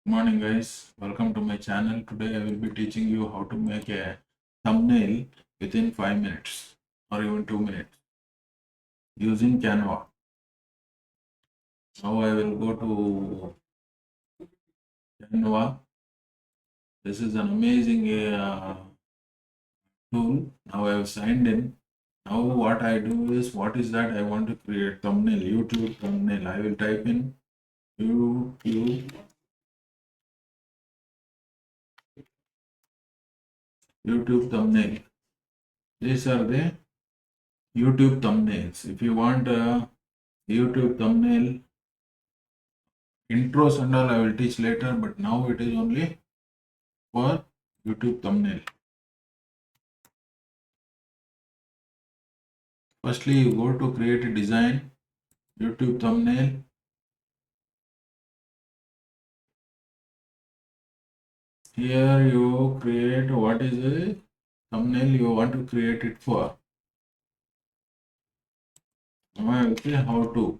Morning guys, welcome to my channel. Today I will be teaching you how to make a thumbnail within 5 minutes or even 2 minutes using Canva. Now I will go to Canva. This is an amazing tool. Now I have signed in. Now what I do is, what is that? I want to create thumbnail, YouTube thumbnail. I will type in YouTube, YouTube thumbnail. These are the YouTube thumbnails. If you want a YouTube thumbnail, intros and all I will teach later, but now it is only for YouTube thumbnail. Firstly, you go to create a design, YouTube thumbnail. Here you create what is a thumbnail you want to create it for. Now I will say how to.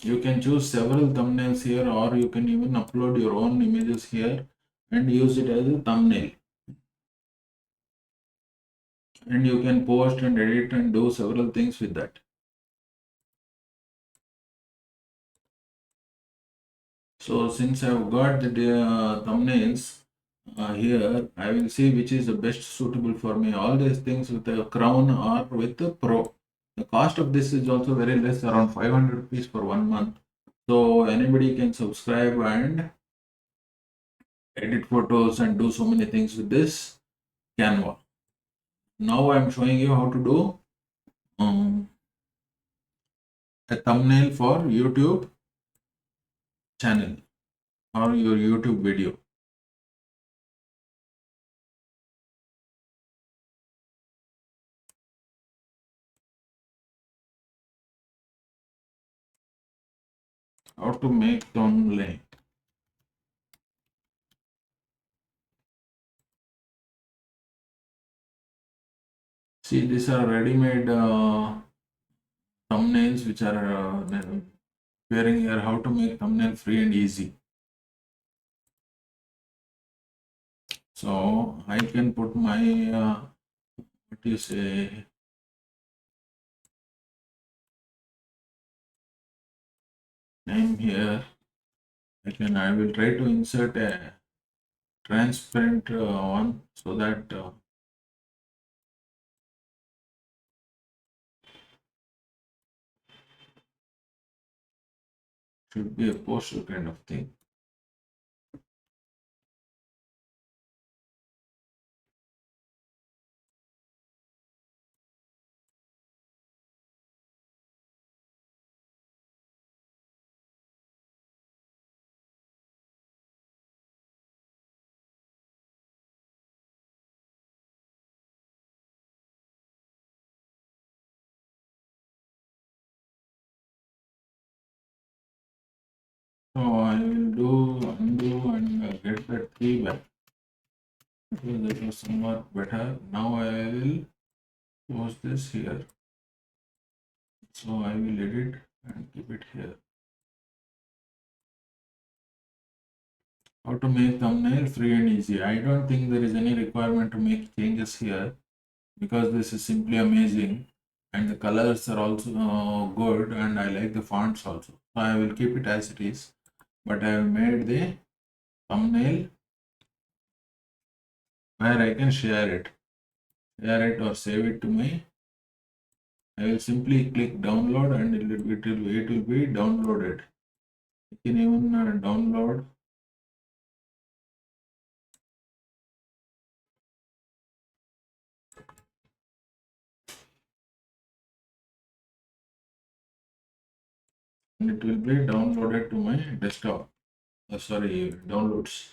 You can choose several thumbnails here, or you can even upload your own images here and use it as a thumbnail. And you can post and edit and do several things with that. So since I've got the thumbnails here, I will see which is the best suitable for me. All these things with the Crown or with the Pro. The cost of this is also very less, around 500 rupees for 1 month. So anybody can subscribe and edit photos and do so many things with this Canva. Now I'm showing you how to do a thumbnail for YouTube channel or your YouTube video. How to make thumbnail. See, these are ready-made thumbnails which are appearing here. How to make thumbnail free and easy. So I can put my what do you say, name here. I will try to insert a transparent one so that should be a poster kind of thing. So I will do undo and get that 3 back. That was somewhat better. Now I will post this here. So I will edit and keep it here. How to make thumbnail free and easy. I don't think there is any requirement to make changes here because this is simply amazing and the colors are also good and I like the fonts also. So I will keep it as it is, but I have made the thumbnail where I can share it or save it to my. I will simply click download and it will be downloaded. You can even download. And it will be downloaded to my desktop. Sorry, downloads.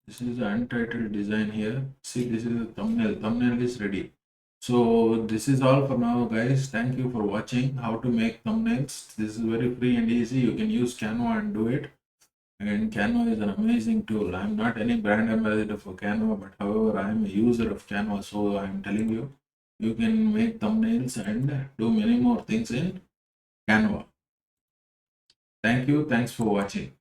This is the untitled design here. See, this is the thumbnail. Thumbnail is ready. So this is all for now, guys. Thank you for watching how to make thumbnails. This is very free and easy. You can use Canva and do it. And Canva is an amazing tool. I'm not any brand ambassador for Canva, but however, I am a user of Canva. So I'm telling you, you can make thumbnails and do many more things in Canva. Thank you. Thanks for watching.